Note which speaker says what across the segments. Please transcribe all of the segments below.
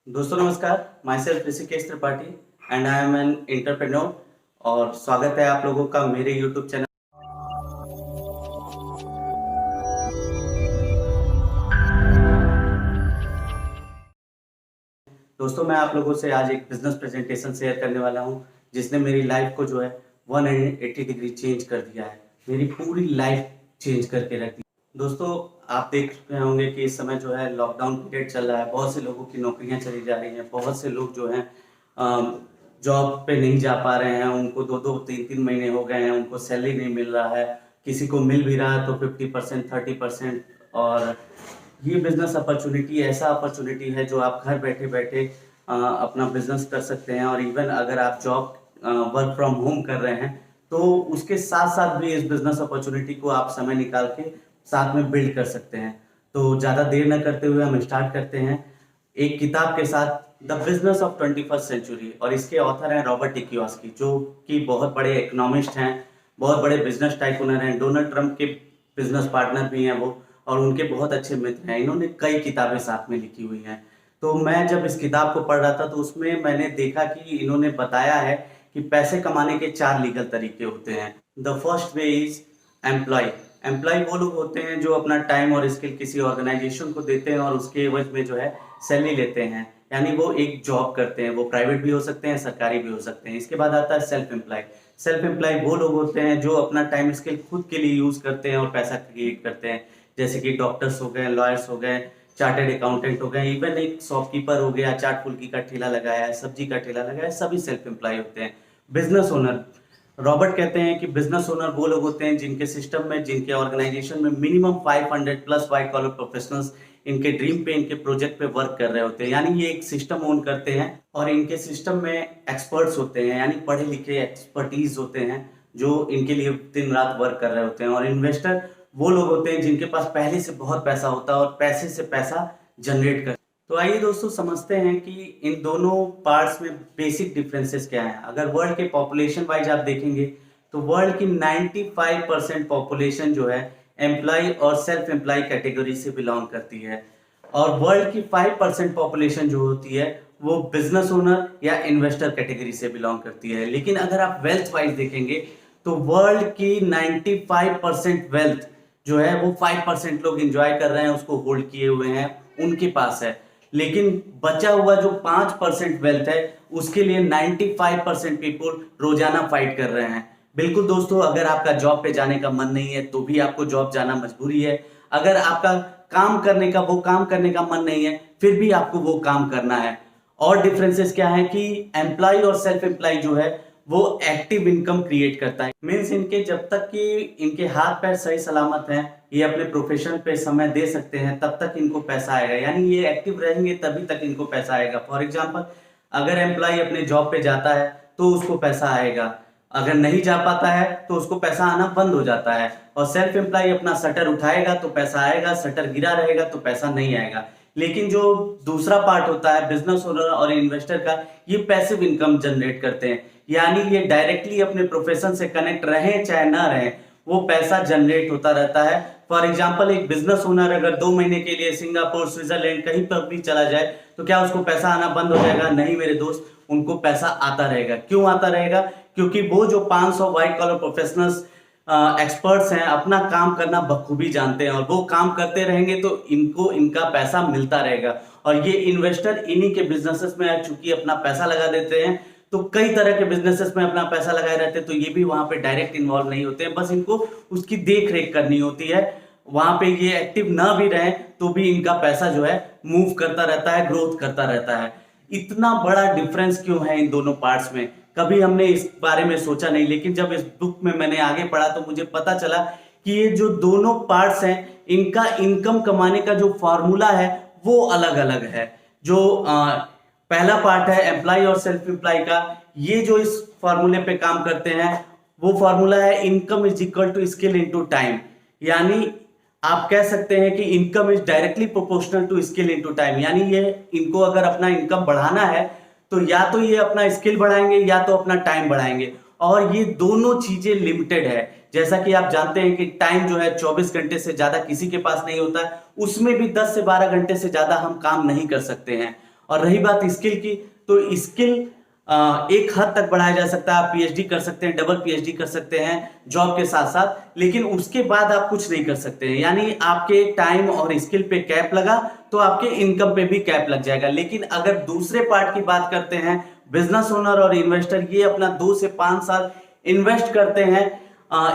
Speaker 1: दोस्तों नमस्कार, my self Rishikesh Tripathi and I am an entrepreneur और स्वागत है आप लोगों का मेरे यूट्यूब चैनल। दोस्तों मैं आप लोगों से आज एक बिजनेस प्रेजेंटेशन शेयर करने वाला हूं जिसने मेरी लाइफ को जो है 180 डिग्री चेंज कर दिया है। मेरी पूरी लाइफ चेंज करके रख दी। दोस्तों आप देख रहे होंगे कि इस समय जो है लॉकडाउन पीरियड चल रहा है, बहुत से लोगों की नौकरियां चली जा रही हैं, बहुत से लोग जो हैं जॉब पे नहीं जा पा रहे हैं, उनको 2-2, 3-3 महीने हो गए हैं, उनको सैलरी नहीं मिल रहा है, किसी को मिल भी रहा है तो 50%, 30%। और ये बिजनेस अपॉर्चुनिटी ऐसा अपॉर्चुनिटी है जो आप घर बैठे बैठे अपना बिजनेस कर सकते हैं। और इवन अगर आप जॉब वर्क फ्रॉम होम कर रहे हैं तो उसके साथ साथ भी इस बिजनेस अपॉर्चुनिटी को आप समय निकाल के साथ में बिल्ड कर सकते हैं। तो ज़्यादा देर न करते हुए हम स्टार्ट करते हैं एक किताब के साथ, the business of 21st century. और इसके ऑथर हैं रॉबर्ट टी कियोसाकी, जो कि बहुत बड़े इकोनॉमिस्ट हैं, बहुत बड़े बिजनेस टाइकूनर हैं, डोनाल्ड ट्रंप के बिजनेस पार्टनर भी हैं वो, और उनके बहुत अच्छे मित्र हैं। इन्होंने कई किताबें साथ में लिखी हुई हैं। तो मैं जब इस किताब को पढ़ रहा था तो उसमें मैंने देखा कि इन्होंने बताया है कि पैसे कमाने के 4 लीगल तरीके होते हैं। The first way is employ. Employ वो लोग होते हैं जो अपना टाइम और स्किल किसी ऑर्गेनाइजेशन को देते हैं और उसके एवज में जो है सैलरी लेते हैं, यानी वो एक जॉब करते हैं। वो प्राइवेट भी हो सकते हैं, सरकारी भी हो सकते हैं। इसके बाद आता है सेल्फ एम्प्लॉय। सेल्फ एम्प्लॉय वो लोग होते हैं जो अपना टाइम स्किल खुद के लिए यूज करते हैं और पैसा क्रिएट करते हैं, जैसे कि डॉक्टर्स हो गए, लॉयर्स हो गए, चार्टर्ड अकाउंटेंट हो गए, इवन एक शॉपकीपर हो गया, चाट फुल्की का ठेला लगाया है, सब्जी का ठेला लगाया है, सभी सेल्फ एम्प्लॉय होते हैं। बिजनेस ओनर, रॉबर्ट कहते हैं कि बिजनेस ओनर वो लोग होते हैं जिनके सिस्टम में, जिनके ऑर्गेनाइजेशन में minimum 500 plus white collar professionals इनके ड्रीम पे, इनके प्रोजेक्ट पे वर्क कर रहे होते हैं। यानी ये एक सिस्टम ओन करते हैं और इनके सिस्टम में एक्सपर्ट्स होते हैं, यानी पढ़े लिखे एक्सपर्टीज होते हैं जो इनके लिए दिन रात वर्क कर रहे होते हैं। और इन्वेस्टर वो लोग होते हैं जिनके पास पहले से बहुत पैसा होता है और पैसे से पैसा जनरेट कर। तो आइए दोस्तों समझते हैं कि इन दोनों पार्ट्स में बेसिक डिफरेंसेस क्या हैं। अगर वर्ल्ड के पॉपुलेशन वाइज आप देखेंगे तो वर्ल्ड की 95% पॉपुलेशन जो है एम्प्लॉय और सेल्फ एम्प्लॉय कैटेगरी से बिलोंग करती है, और वर्ल्ड की 5% पॉपुलेशन जो होती है वो बिजनेस ओनर या इन्वेस्टर कैटेगरी से बिलोंग करती है। लेकिन अगर आप वेल्थ वाइज देखेंगे तो वर्ल्ड की 95% वेल्थ जो है वो 5% लोग इंजॉय कर रहे हैं, उसको होल्ड किए हुए हैं, उनके पास है। लेकिन बचा हुआ जो 5% वेल्थ है उसके लिए 95% पीपल रोजाना फाइट कर रहे हैं। बिल्कुल दोस्तों, अगर आपका जॉब पे जाने का मन नहीं है तो भी आपको जॉब जाना मजबूरी है। अगर आपका काम करने का, वो काम करने का मन नहीं है फिर भी आपको वो काम करना है। और डिफरेंसेस क्या है कि एम्प्लॉय और सेल्फ एम्प्लॉय जो है वो एक्टिव इनकम क्रिएट करता है। मीन्स इनके जब तक कि इनके हाथ पैर सही सलामत हैं, ये अपने प्रोफेशन पे समय दे सकते हैं, तब तक इनको पैसा आएगा। यानी ये एक्टिव रहेंगे तभी तक इनको पैसा आएगा। फॉर एग्जांपल, अगर एम्प्लॉय अपने जॉब पे जाता है तो उसको पैसा आएगा, अगर नहीं जा पाता है तो उसको पैसा आना बंद हो जाता है। और सेल्फ एम्प्लॉय अपना शटर उठाएगा तो पैसा आएगा, शटर गिरा रहेगा तो पैसा नहीं आएगा। लेकिन जो दूसरा पार्ट होता है बिजनेस ओनर और इन्वेस्टर का, ये पैसिव इनकम जनरेट करते हैं। यानी ये डायरेक्टली अपने प्रोफेशन से कनेक्ट रहें चाहे ना रहें, वो पैसा जनरेट होता रहता है। फॉर एग्जांपल, एक बिजनेस ओनर अगर 2 महीने के लिए सिंगापुर, स्विट्जरलैंड कहीं पर भी चला जाए तो क्या उसको पैसा आना बंद हो जाएगा? नहीं मेरे दोस्त, उनको पैसा आता रहेगा। क्यों आता रहेगा? क्योंकि वो जो 500 व्हाइट कॉलर प्रोफेशनल्स एक्सपर्ट्स हैं अपना काम करना बखूबी जानते हैं, और वो काम करते रहेंगे तो इनको इनका पैसा मिलता रहेगा। और ये इन्वेस्टर इन्हीं के बिजनेसेस में चूंकि अपना पैसा लगा देते हैं, तो कई तरह के बिजनेसेस में अपना पैसा लगाए रहते हैं, तो ये भी वहां पे डायरेक्ट इन्वॉल्व नहीं होते हैं, बस इनको उसकी देख रेख करनी होती है। वहां पे ये एक्टिव ना भी रहे तो भी इनका पैसा जो है मूव करता रहता है, ग्रोथ करता रहता है। इतना बड़ा डिफरेंस क्यों है इन दोनों पार्ट्स में, कभी हमने इस बारे में सोचा नहीं। लेकिन जब इस बुक में मैंने आगे पढ़ा तो मुझे पता चला कि ये जो दोनों पार्ट्स हैं इनका इनकम कमाने का जो फॉर्मूला है वो अलग अलग है। जो पहला पार्ट है एम्प्लॉय और सेल्फ एम्प्लॉय का, ये जो इस फॉर्मूले पे काम करते हैं वो फॉर्मूला है income is equal to skill into time. यानी आप कह सकते हैं कि income is directly proportional to skill into time. यानी ये इनको अगर अपना इनकम बढ़ाना है तो या तो ये अपना स्किल बढ़ाएंगे या तो अपना टाइम बढ़ाएंगे, और ये दोनों चीजें लिमिटेड है। जैसा कि आप जानते हैं कि टाइम जो है 24 घंटे से ज्यादा किसी के पास नहीं होता है, उसमें भी 10 से 12 घंटे से ज्यादा हम काम नहीं कर सकते हैं। और रही बात स्किल की, तो स्किल एक हद तक बढ़ाया जा सकता है। आप पीएचडी कर सकते हैं, डबल पीएचडी कर सकते हैं जॉब के साथ साथ, लेकिन उसके बाद आप कुछ नहीं कर सकते हैं। यानी आपके टाइम और स्किल पे कैप लगा तो आपके इनकम पे भी कैप लग जाएगा। लेकिन अगर दूसरे पार्ट की बात करते हैं, बिजनेस ओनर और इन्वेस्टर ये अपना 2 से 5 साल इन्वेस्ट करते हैं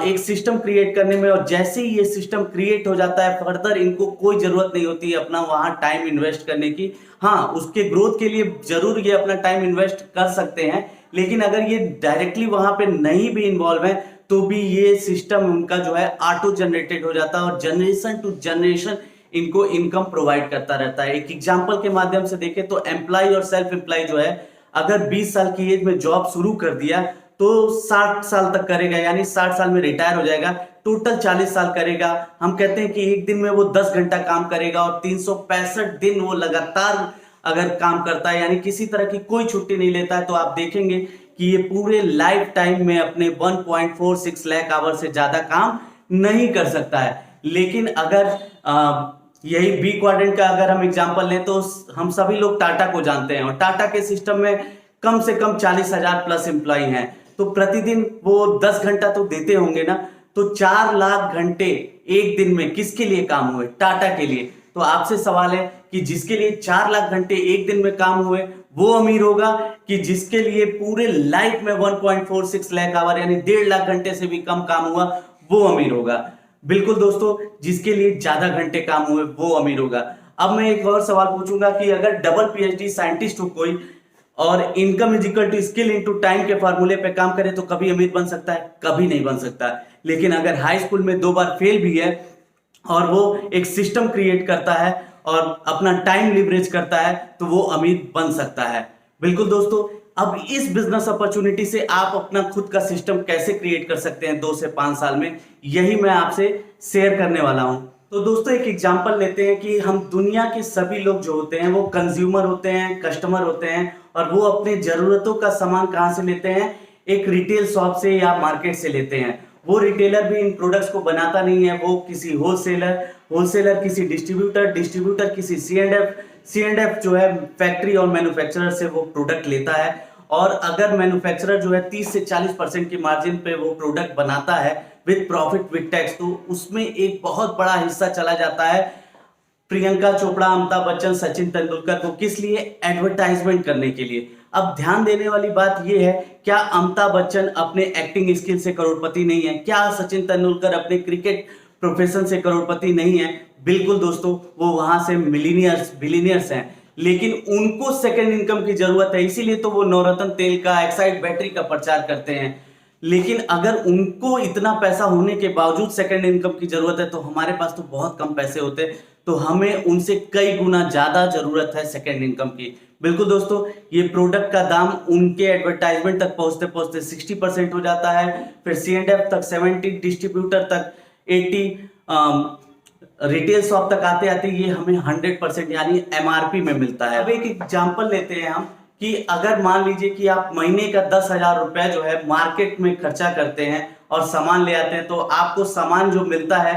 Speaker 1: एक सिस्टम क्रिएट करने में, और जैसे ही ये सिस्टम क्रिएट हो जाता है फर्दर इनको कोई जरूरत नहीं होती है अपना वहां टाइम इन्वेस्ट करने की। हाँ, उसके ग्रोथ के लिए जरूर ये अपना टाइम इन्वेस्ट कर सकते हैं, लेकिन अगर ये डायरेक्टली वहां पे नहीं भी इन्वॉल्व है तो भी ये सिस्टम उनका जो है ऑटो जनरेटेड हो जाता है और जनरेशन टू जनरेशन इनको इनकम प्रोवाइड करता रहता है। एक एग्जांपल के माध्यम से देखें तो एम्प्लॉय और सेल्फ एम्प्लॉय जो है, अगर 20 साल की एज में जॉब शुरू कर दिया तो 60 साल तक करेगा, यानी 60 साल में रिटायर हो जाएगा, टोटल 40 साल करेगा। हम कहते हैं कि एक दिन में वो 10 घंटा काम करेगा और 365 दिन वो लगातार अगर काम करता है, यानी किसी तरह की कोई छुट्टी नहीं लेता है, तो आप देखेंगे कि ये पूरे लाइफ टाइम में अपने 1.46 लाख आवर से ज्यादा काम नहीं कर सकता है। लेकिन अगर यही बी क्वाड्रेंट का अगर हम एग्जांपल लें तो हम सभी लोग टाटा को जानते हैं, और टाटा के सिस्टम में कम से कम 40,000 प्लस एम्प्लॉय हैं, तो प्रतिदिन वो 10 घंटा तो देते होंगे ना, तो 4 लाख घंटे एक दिन में किसके लिए काम हुए? टाटा के लिए। तो आपसे सवाल है कि जिसके लिए 4 लाख घंटे एक दिन में काम हुए वो अमीर होगा, कि जिसके लिए पूरे लाइफ में 1.46 लाख आवर यानी 1.5 लाख घंटे से भी कम काम हुआ वो अमीर होगा? बिल्कुल दोस्तों, जिसके लिए ज्यादा घंटे काम हुए वो अमीर होगा। अब मैं एक और सवाल पूछूंगा कि अगर डबल पीएचडी साइंटिस्ट हो कोई और income is equal to skill into time के फॉर्मूले पे काम करे तो कभी अमीर बन सकता है? कभी नहीं बन सकता। लेकिन अगर हाई स्कूल में 2 बार फेल भी है और वो एक सिस्टम क्रिएट करता है और अपना टाइम लिवरेज करता है तो वो अमीर बन सकता है। बिल्कुल दोस्तों, अब इस बिजनेस अपॉर्चुनिटी से आप अपना खुद का सिस्टम कैसे क्रिएट कर सकते हैं 2 से 5 साल में, यही मैं आपसे शेयर करने वाला हूं। तो दोस्तों एक एग्जांपल लेते हैं कि हम दुनिया के सभी लोग जो होते हैं वो कंज्यूमर होते हैं, कस्टमर होते हैं, और वो अपने जरूरतों का सामान कहां से लेते हैं? एक रिटेल शॉप से या मार्केट से लेते हैं। वो रिटेलर भी इन प्रोडक्ट्स को बनाता नहीं है, वो किसी होलसेलर किसी डिस्ट्रीब्यूटर किसी सी एंड एफ जो है फैक्ट्री और मैन्युफैक्चरर से वो प्रोडक्ट लेता है। और अगर मैन्युफैक्चरर जो है 30 से 40% की मार्जिन पे वो प्रोडक्ट बनाता है विद प्रॉफिट विद टैक्स, तो उसमें एक बहुत बड़ा हिस्सा चला जाता है प्रियंका चोपड़ा, अमिताभ बच्चन, सचिन तेंदुलकर को। किस लिए? एडवर्टाइजमेंट करने के लिए। अब ध्यान देने वाली बात यह है, क्या अमिताभ बच्चन अपने एक्टिंग स्किल से करोड़पति नहीं है? क्या सचिन तेंदुलकर अपने प्रोफेशन से करोड़पति नहीं है? बिल्कुल दोस्तों, वो वहां से बिलीनियर्स हैं, लेकिन उनको सेकंड इनकम की जरूरत है, इसीलिए तो वो नवरत्न तेल का, एक्साइड बैटरी का प्रचार करते हैं। लेकिन अगर उनको इतना पैसा होने के बावजूद सेकंड इनकम की जरूरत है तो हमारे पास तो बहुत कम पैसे होते हैं, तो हमें उनसे कई गुना ज्यादा जरूरत है सेकंड इनकम की। बिल्कुल दोस्तों, ये प्रोडक्ट का दाम उनके एडवर्टाइजमेंट तक पहुंचते पहुंचते 60% हो जाता है, फिर सी&एफ तक 70, डिस्ट्रीब्यूटर तक 80, रिटेल शॉप तक आते आते ये हमें 100% यानी एमआरपी में मिलता है। अब एक एग्जांपल लेते हैं हम कि अगर मान लीजिए कि आप महीने का 10,000 रुपए जो है मार्केट में खर्चा करते हैं और सामान ले आते हैं, तो आपको सामान जो मिलता है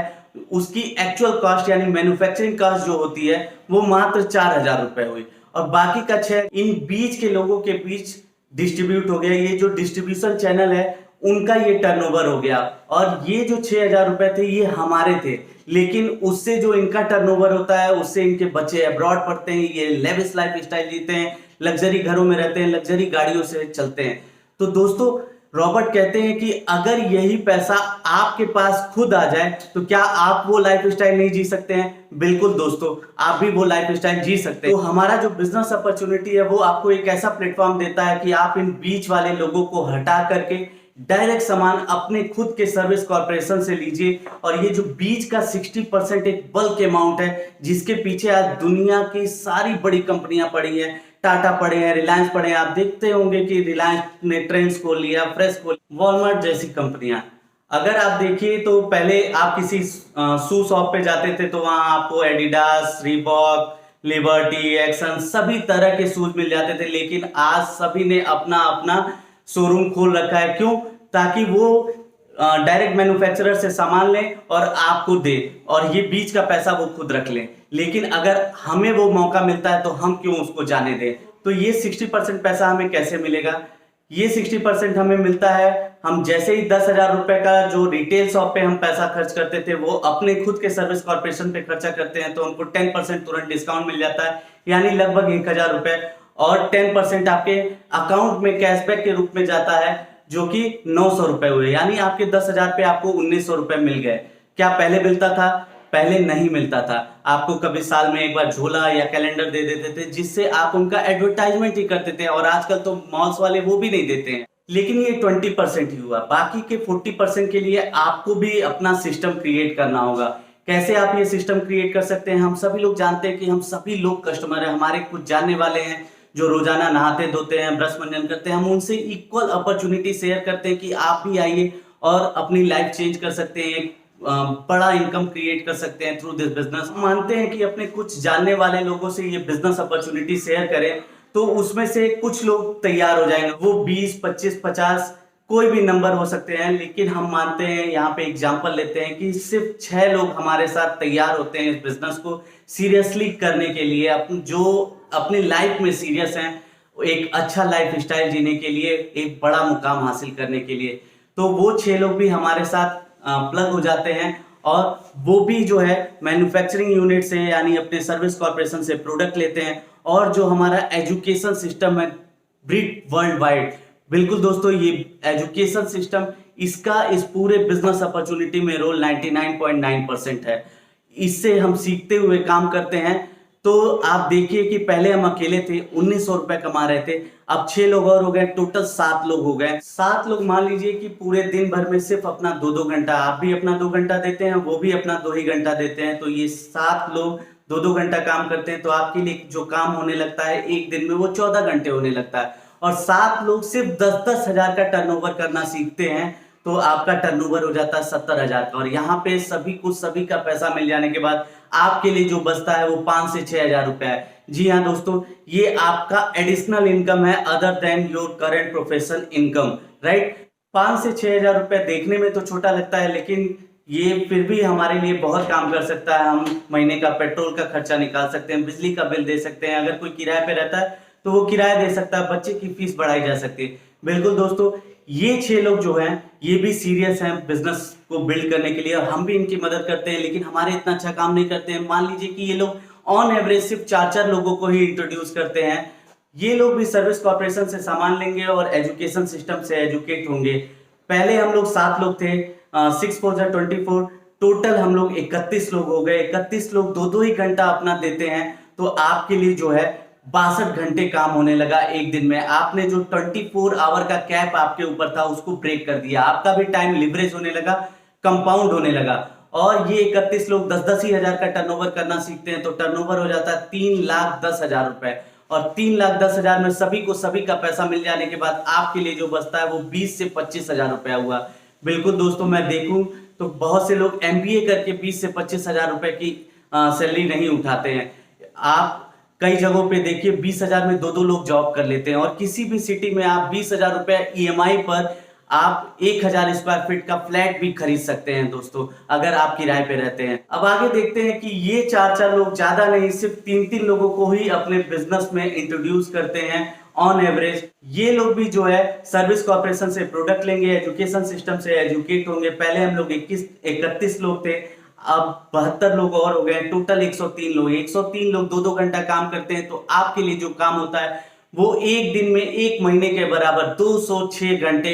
Speaker 1: उसकी एक्चुअल कॉस्ट यानी मैन्युफैक्चरिंग कॉस्ट जो होती है वो मात्र 4,000 रुपए हुई, और बाकी का 6 इन बीच के लोगों के बीच डिस्ट्रीब्यूट हो गया। ये जो डिस्ट्रीब्यूशन चैनल है उनका ये टर्नओवर हो गया, और ये जो 6,000 रुपए थे ये हमारे थे, लेकिन उससे जो इनका टर्नओवर होता है उससे इनके बच्चे अब्रॉड पढ़ते हैं, ये लेविश लाइफ स्टाइल जीते हैं, लग्जरी घरों में रहते हैं, लग्जरी गाड़ियों से चलते हैं। तो दोस्तों रॉबर्ट कहते हैं कि अगर यही पैसा आपके पास खुद आ जाए तो क्या आप वो लाइफ स्टाइल नहीं जी सकते हैं? बिल्कुल दोस्तों, आप भी वो लाइफ स्टाइल जी सकते हैं। तो हमारा जो बिजनेस अपॉर्चुनिटी है वो आपको एक ऐसा प्लेटफॉर्म देता है कि आप इन बीच वाले लोगों को हटा करके डायरेक्ट सामान अपने खुद के सर्विस कॉर्पोरेशन से लीजिए, और ये जो बीच का 60% एक बल्क अमाउंट है जिसके पीछे आज दुनिया की सारी बड़ी कंपनियां पड़ी हैं, टाटा पड़े हैं, रिलायंस पड़े हैं। आप देखते होंगे कि रिलायंस ने ट्रेंड्स खोल लिया, फ्रेश खोल, वॉलमार्ट जैसी कंपनियां। अगर आप देखिए तो पहले आप किसी शू शॉप पे जाते थे तो वहां आपको एडिडास, रीबॉक, लिबर्टी, एक्शन सभी तरह के शूज मिल जाते थे, लेकिन आज सभी ने अपना अपना शोरूम खोल रखा है। क्यों? ताकि वो डायरेक्ट मैन्युफैक्चरर से सामान लें और आपको दे, और ये बीच का पैसा वो खुद रख लें। लेकिन अगर हमें वो मौका मिलता है तो हम क्यों उसको जाने दें। तो ये 60% पैसा हमें कैसे मिलेगा? ये 60% हमें मिलता है, हम जैसे ही 10,000 रुपए का जो रिटेल शॉप पे हम पैसा खर्च करते थे वो अपने खुद के सर्विस कॉर्पोरेशन पे खर्चा करते हैं तो हमको 10% तुरंत डिस्काउंट मिल जाता है, यानी लगभग 1,000 रुपए, और 10% आपके अकाउंट में कैशबैक के रूप में जाता है जो कि 900 रुपए हुए, यानी आपके 10,000 पे आपको 1,900 रुपए मिल गए। क्या पहले मिलता था? पहले नहीं मिलता था। आपको कभी साल में एक बार झोला या कैलेंडर दे देते थे जिससे आप उनका एडवर्टाइजमेंट ही करते थे, और आजकल तो मॉल्स वाले वो भी नहीं देते हैं। लेकिन ये 20% ही हुआ, बाकी के 40% के लिए आपको भी अपना सिस्टम क्रिएट करना होगा। कैसे आप ये सिस्टम क्रिएट कर सकते हैं? हम सभी लोग जानते हैं कि हम सभी लोग कस्टमर हैं, हमारे कुछ जानने वाले हैं जो रोजाना नहाते धोते हैं, ब्रश मंजन करते हैं, हम उनसे इक्वल अपॉर्चुनिटी शेयर करते हैं कि आप भी आइए और अपनी लाइफ चेंज कर सकते हैं, एक बड़ा इनकम क्रिएट कर सकते हैं थ्रू दिस बिजनेस। मानते हैं कि अपने कुछ जानने वाले लोगों से ये बिजनेस अपॉर्चुनिटी शेयर करें तो उसमें से कुछ लोग तैयार हो जाएंगे, वो 20, 25, 50 कोई भी नंबर हो सकते हैं। लेकिन हम मानते हैं, यहाँ पे एग्जांपल लेते हैं कि सिर्फ 6 लोग हमारे साथ तैयार होते हैं इस बिजनेस को सीरियसली करने के लिए, जो अपनी लाइफ में सीरियस हैं, एक अच्छा लाइफ स्टाइल जीने के लिए, एक बड़ा मुकाम हासिल करने के लिए। तो वो 6 लोग भी हमारे साथ प्लग हो जाते हैं, और वो भी जो है मैन्युफैक्चरिंग यूनिट से यानी अपने सर्विस कॉर्पोरेशन से प्रोडक्ट लेते हैं, और जो हमारा एजुकेशन सिस्टम है ब्रिक वर्ल्ड वाइड, बिल्कुल दोस्तों, ये एजुकेशन सिस्टम, इसका इस पूरे बिजनेस अपॉर्चुनिटी में रोल 99.9% है। इससे हम सीखते हुए काम करते हैं। तो आप देखिए कि पहले हम अकेले थे, 1,900 रुपए कमा रहे थे, अब 6 लोग और हो गए, टोटल 7 लोग हो गए। 7 लोग मान लीजिए कि पूरे दिन भर में सिर्फ अपना 2-2 घंटा, आप भी अपना 2 घंटा देते हैं, वो भी अपना 2 ही घंटा देते हैं, तो ये 7 लोग 2-2 घंटा काम करते हैं, तो आपके लिए जो काम होने लगता है एक दिन में वो 14 घंटे होने लगता है। और 7 लोग सिर्फ 10-10 हजार का टर्नओवर करना सीखते हैं तो आपका टर्नओवर हो जाता है 70,000 का, और यहाँ पे सभी को सभी का पैसा मिल जाने के बाद आपके लिए जो बचता है वो 5 से 6,000 रुपए है। जी हाँ दोस्तों, ये आपका एडिशनल इनकम है other than your current professional income, right. 5 से 6,000 रुपए देखने में तो छोटा लगता है, लेकिन ये फिर भी हमारे लिए बहुत काम कर सकता है। हम महीने का पेट्रोल का खर्चा निकाल सकते हैं, बिजली का बिल दे सकते हैं, अगर कोई किराए पे रहता है तो वो किराया दे सकता है, बच्चे की फीस बढ़ाई जा सकती है। बिल्कुल दोस्तों, ये 6 लोग जो हैं ये भी सीरियस हैं बिजनेस को बिल्ड करने के लिए, और हम भी इनकी मदद करते हैं, लेकिन हमारे इतना अच्छा काम नहीं करते हैं। मान लीजिए कि ये लोग ऑन एवरेज सिर्फ 4-4 लोगों को ही इंट्रोड्यूस करते हैं। ये लोग भी सर्विस कॉर्पोरेशन से सामान लेंगे और एजुकेशन सिस्टम से एजुकेट होंगे। पहले हम लोग 7 लोग थे, 6 4 24, टोटल हम लोग 31 लोग हो गए। 31 लोग 2-2 ही घंटा अपना देते हैं, तो आपके लिए जो है 62 घंटे काम होने लगा एक दिन में। आपने जो 24 आवर का कैप आपके ऊपर था उसको ब्रेक कर दिया, आपका भी टाइम लिवरेज होने लगा, कंपाउंड होने लगा। और ये 31 लोग 10-10 ही हजार का टर्नओवर करना सीखते हैं, तो टर्नओवर हो जाता है 3,10,000 रुपए, और 3,10,000 में सभी को सभी का पैसा मिल जाने के बाद आपके लिए जो बचता है वो 20 से 25,000 रुपया हुआ। बिल्कुल दोस्तों, मैं देखूं तो बहुत से लोग MBA करके 20 से 25,000 रुपए की सैलरी नहीं उठाते हैं। आप कई जगहों पे देखिए 20,000 में 2-2 लोग जॉब कर लेते हैं, और किसी भी सिटी में आप 20,000 रुपए EMI पर आप 1,000 स्क्वायर फीट का फ्लैट भी खरीद सकते हैं दोस्तों, अगर आप किराए पे रहते हैं। अब आगे देखते हैं कि ये 4-4 लोग, ज्यादा नहीं, सिर्फ 3-3 लोगों को ही अपने बिजनेस में इंट्रोड्यूस करते हैं ऑन एवरेज। ये लोग भी जो है सर्विस कॉर्पोरेशन से प्रोडक्ट लेंगे, एजुकेशन सिस्टम से एजुकेट होंगे। पहले हम लोग 31 लोग थे, अब 72 लोग और हो गए, टोटल 103 लोग। 103 लोग 2-2 घंटा काम करते हैं, तो आपके लिए जो काम होता है वो एक दिन में 1 महीने के बराबर 206 घंटे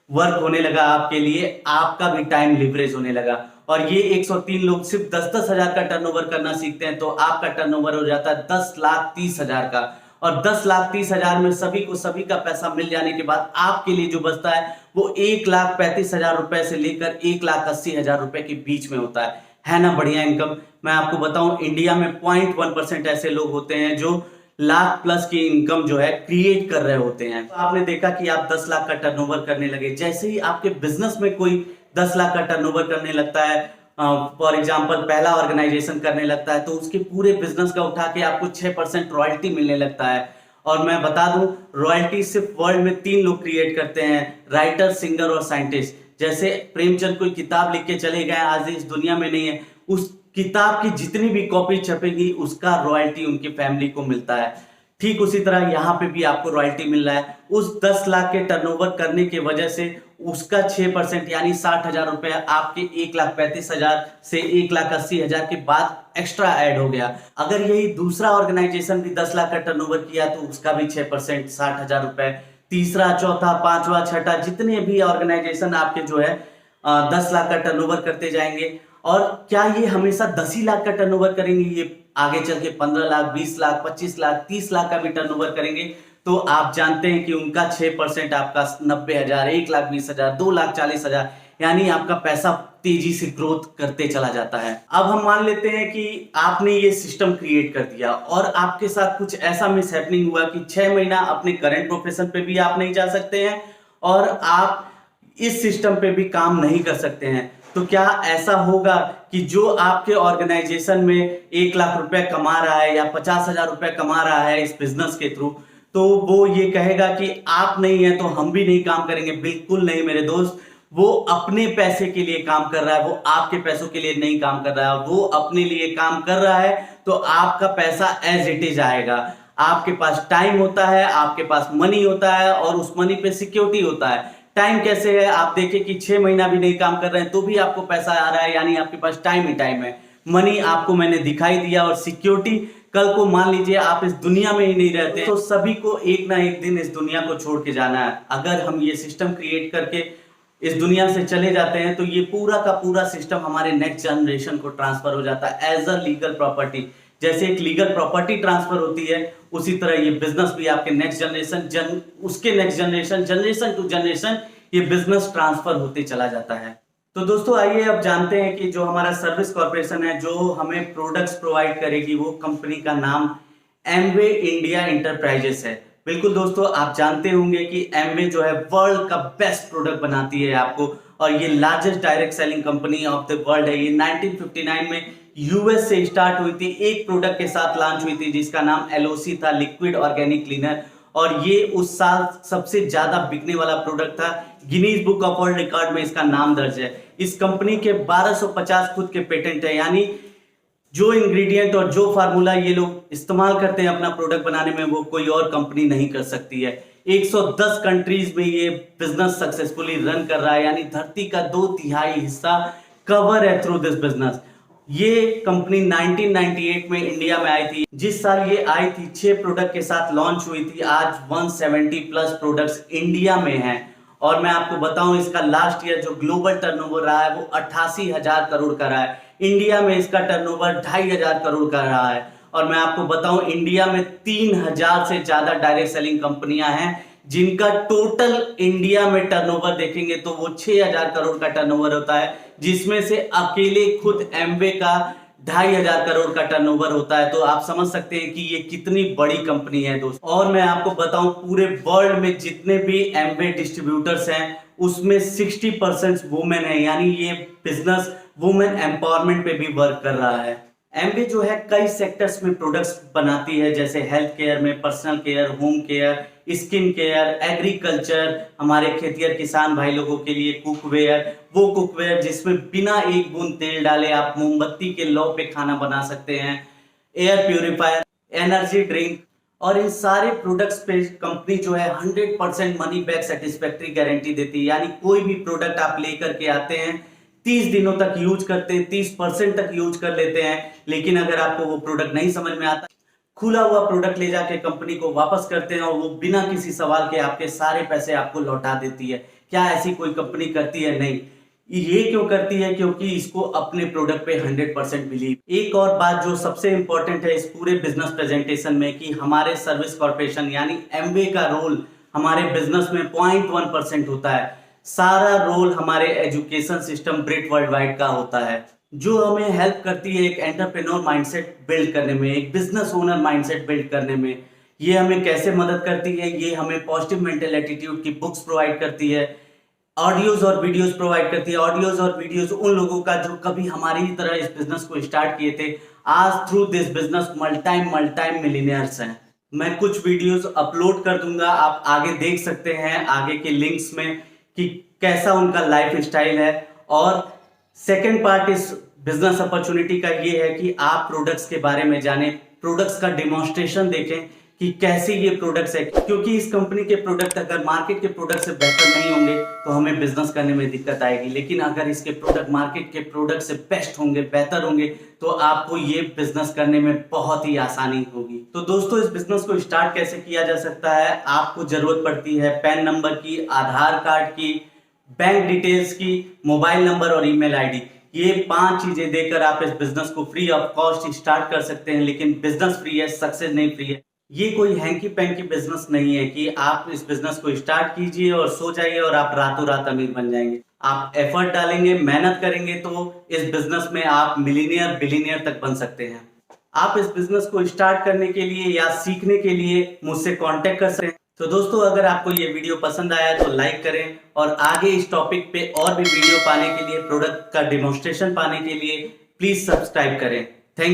Speaker 1: वर्क होने लगा आपके लिए, आपका भी टाइम लिवरेज होने लगा। और ये 103 लोग सिर्फ 10-10 हजार का टर्नओवर करना सीखते हैं, तो आपका टर्नओवर हो जाता है 10,30,000 का, और 10,30,000 में सभी को सभी का पैसा मिल जाने के बाद आपके लिए जो बचता है वो 1,35,000 रुपए से लेकर 1,80,000 रुपए के बीच में होता है ना बढ़िया इनकम। मैं आपको बताऊं, इंडिया में 0.1% ऐसे लोग होते हैं जो लाख प्लस की इनकम जो है क्रिएट कर रहे होते हैं। तो आपने देखा कि आप 10 लाख का टर्नओवर करने लगे, जैसे ही आपके बिजनेस में कोई 10 लाख का टर्नओवर करने लगता है, फॉर एग्जांपल पहला ऑर्गेनाइजेशन करने लगता है, तो उसके पूरे बिजनेस का उठा के आपको 6% रॉयल्टी मिलने लगता है। और मैं बता दूं, रॉयल्टी सिर्फ वर्ल्ड में 3 लोग क्रिएट करते हैं, राइटर, सिंगर और साइंटिस्ट। जैसे प्रेमचंद कोई किताब लिख के चले गए, आज इस दुनिया में नहीं है, उस किताब की जितनी भी कॉपी छपेगी उसका रॉयल्टी उनकी फैमिली को मिलता है। ठीक उसी तरह यहाँ पे भी आपको रॉयल्टी मिल रहा है। उस 10 लाख के टर्नओवर करने की वजह से उसका 6% यानी 60,000 रुपए आपके 1,35,000 से 1,80,000 के बाद एक्स्ट्रा ऐड हो गया। अगर यही दूसरा ऑर्गेनाइजेशन भी 10 लाख का टर्नओवर किया तो उसका भी 6% 60,000 रुपए, तीसरा, चौथा, पांचवा, छठा, जितने भी ऑर्गेनाइजेशन आपके जो है 10 लाख का टर्नओवर करते जाएंगे। और क्या ये हमेशा 10 ही लाख का टर्नओवर करेंगे? ये आगे चल के 15 लाख, 20 लाख, 25 लाख, 30 लाख का भी टर्नओवर करेंगे तो आप जानते हैं कि उनका 6% आपका 90,000, 1,20,000, 2,40,000 यानी आपका पैसा तेजी से ग्रोथ करते चला जाता है। अब हम मान लेते हैं कि आपने ये सिस्टम क्रिएट कर दिया और आपके साथ कुछ ऐसा मिसहैपनिंग हुआ कि 6 महीना अपने करंट प्रोफेशन पे भी आप नहीं जा सकते हैं और आप इस सिस्टम पे भी काम नहीं कर सकते हैं। तो क्या ऐसा होगा कि जो आपके ऑर्गेनाइजेशन में 1 लाख रुपए कमा रहा है या 50,000 रुपए कमा रहा है इस बिजनेस के थ्रू, तो वो ये कहेगा कि आप नहीं है तो हम भी नहीं काम करेंगे? बिल्कुल नहीं मेरे दोस्त। वो अपने पैसे के लिए काम कर रहा है, वो आपके पैसों के लिए नहीं काम कर रहा है। वो अपने लिए काम कर रहा है तो आपका पैसा एज इट इज आएगा। आपके पास टाइम होता है, आपके पास मनी होता है और उस मनी पे सिक्योरिटी होता है। टाइम कैसे है? आप देखें कि 6 महीना भी नहीं काम कर रहे हैं तो भी आपको पैसा आ रहा है, यानी आपके पास टाइम ही टाइम है। मनी आपको मैंने दिखाई दिया और सिक्योरिटी, कल को मान लीजिए आप इस दुनिया में ही नहीं रहते तो सभी को एक ना एक दिन इस दुनिया को छोड़ के जाना है। अगर हम ये सिस्टम क्रिएट करके इस दुनिया से चले जाते हैं तो ये पूरा का पूरा सिस्टम हमारे नेक्स्ट जनरेशन को ट्रांसफर हो जाता है एज अ लीगल प्रॉपर्टी। जैसे एक लीगल प्रॉपर्टी ट्रांसफर होती है उसी तरह ये बिजनेस भी आपके नेक्स्ट जनरेशन, उसके next generation, generation to generation ये बिजनेस ट्रांसफर होते चला जाता है। तो दोस्तों आइए अब जानते हैं कि जो हमारा सर्विस कॉर्पोरेशन है जो हमें प्रोडक्ट्स प्रोवाइड करेगी, वो कंपनी का नाम एमवे इंडिया एंटरप्राइजेस है। बिल्कुल दोस्तों, आप जानते होंगे कि एमवे जो है वर्ल्ड का बेस्ट प्रोडक्ट बनाती है आपको, और ये largest direct selling company of the world है। ये 1959 में यूएस से स्टार्ट हुई थी, एक प्रोडक्ट के साथ लॉन्च हुई थी जिसका नाम एलओसी था, लिक्विड ऑर्गेनिक क्लीनर, और ये उस साल सबसे ज्यादा बिकने वाला प्रोडक्ट था। Guinness book of world record में इसका नाम दर्ज है। इस कंपनी के 1250 खुद के पेटेंट है, यानी जो इंग्रेडिएंट और जो फार्मूला ये लोग इस्तेमाल करते हैं अपना प्रोडक्ट बनाने में वो कोई और कंपनी नहीं कर सकती है। 110 कंट्रीज में ये बिजनेस सक्सेसफुली रन कर रहा है, यानी धरती का 2/3 हिस्सा कवर है थ्रू दिस बिजनेस। ये कंपनी 1998 में इंडिया में आई थी। जिस साल ये आई थी 6 प्रोडक्ट के साथ लॉन्च हुई थी। आज 170 प्लस प्रोडक्ट्स इंडिया में हैं और मैं आपको बताऊं इसका लास्ट ईयर जो ग्लोबल टर्नओवर रहा है वो 88,000 करोड़ का रहा है। इंडिया में इसका टर्नओवर 2,500 करोड़ का रहा है। और मैं आपको बताऊं इंडिया में 3,000 से ज्यादा डायरेक्ट सेलिंग कंपनियां हैं जिनका टोटल इंडिया में टर्नओवर देखेंगे तो वो 6,000 करोड़ का टर्नओवर होता है, जिसमें से अकेले खुद एमवे का 2,500 करोड़ का टर्नओवर होता है। तो आप समझ सकते हैं कि ये कितनी बड़ी कंपनी है दोस्तों। और मैं आपको बताऊं पूरे वर्ल्ड में जितने भी एमवे डिस्ट्रीब्यूटर्स हैं उसमें 60% वुमेन है, यानी ये बिजनेस वुमेन एम्पावरमेंट पे भी वर्क कर रहा है। एमवे जो है कई सेक्टर्स में प्रोडक्ट्स बनाती है, जैसे हेल्थ केयर में, personal care, home care, skin care, agriculture, हमारे खेतिहर किसान भाई लोगों के लिए कुकवेयर, वो कुकवेयर जिसमें बिना एक बूंद तेल डाले आप मोमबत्ती के लौ पे खाना बना सकते हैं, एयर प्यूरिफायर, एनर्जी ड्रिंक, और इन सारे प्रोडक्ट्स पे कंपनी जो है 100% मनी बैक सेटिस्फैक्ट्री गारंटी देती है। यानी कोई भी प्रोडक्ट आप लेकर के आते हैं 30 दिनों तक यूज करते हैं, 30% तक यूज कर लेते हैं, लेकिन अगर आपको वो प्रोडक्ट नहीं समझ में आता, खुला हुआ प्रोडक्ट ले जाके कंपनी को वापस करते हैं और वो बिना किसी सवाल के आपके सारे पैसे आपको लौटा देती है। क्या ऐसी कोई कंपनी करती है? नहीं। ये क्यों करती है? क्योंकि इसको अपने प्रोडक्ट पे 100% बिलीव। एक और बात जो सबसे इंपॉर्टेंट है इस पूरे बिजनेस प्रेजेंटेशन में कि हमारे सर्विस कॉर्पोरेशन यानी एमवे का रोल हमारे बिजनेस में 0.1% होता है। सारा रोल हमारे एजुकेशन सिस्टम ब्रिट वर्ल्ड वाइड का होता है, जो हमें हेल्प करती है एक एंटरप्रेन्योर माइंडसेट बिल्ड करने में, एक बिजनेस ओनर माइंडसेट बिल्ड करने में। ये हमें कैसे मदद करती है? ये हमें पॉजिटिव मेंटल एटीट्यूड की बुक्स प्रोवाइड करती है, ऑडियोज और वीडियोस प्रोवाइड करती है। ऑडियोज और वीडियोस उन लोगों का जो कभी हमारी ही तरह इस बिजनेस को स्टार्ट किए थे, आज through this business multi millionaires हैं। मैं कुछ वीडियोस अपलोड कर दूंगा, आप आगे देख सकते हैं आगे के लिंक्स में कि कैसा उनका लाइफ स्टाइल है। और सेकेंड पार्ट इस बिजनेस अपॉर्चुनिटी का ये है कि आप प्रोडक्ट्स के बारे में जानें, प्रोडक्ट्स का डिमॉन्स्ट्रेशन देखें कि कैसे ये प्रोडक्ट्स है, क्योंकि इस कंपनी के प्रोडक्ट अगर मार्केट के प्रोडक्ट से बेहतर नहीं होंगे तो हमें बिजनेस करने में दिक्कत आएगी, लेकिन अगर इसके प्रोडक्ट मार्केट के प्रोडक्ट से बेस्ट होंगे, बेहतर होंगे, तो आपको ये बिजनेस करने में बहुत ही आसानी होगी। तो दोस्तों, इस बिजनेस को स्टार्ट कैसे किया जा सकता है? आपको जरूरत पड़ती है पैन नंबर की, आधार कार्ड की, बैंक डिटेल्स की, मोबाइल नंबर और ईमेल आईडी। ये 5 चीजें देकर आप इस बिजनेस को फ्री ऑफ कॉस्ट स्टार्ट कर सकते हैं, लेकिन बिजनेस फ्री है, सक्सेस नहीं फ्री है। ये कोई हैंकी पैंकी बिजनेस नहीं है कि आप इस बिजनेस को स्टार्ट कीजिए और सो जाइए और आप रातों रात अमीर बन जाएंगे। आप एफर्ट डालेंगे, मेहनत करेंगे तो इस बिजनेस में आप मिलीनियर बिलीनियर तक बन सकते हैं। आप इस बिजनेस को स्टार्ट करने के लिए या सीखने के लिए मुझसे कांटेक्ट कर सकते हैं। तो दोस्तों, अगर आपको ये वीडियो पसंद आया तो लाइक करें और आगे इस टॉपिक पे और भी वीडियो पाने के लिए, प्रोडक्ट का डेमोन्स्ट्रेशन पाने के लिए प्लीज सब्सक्राइब करें।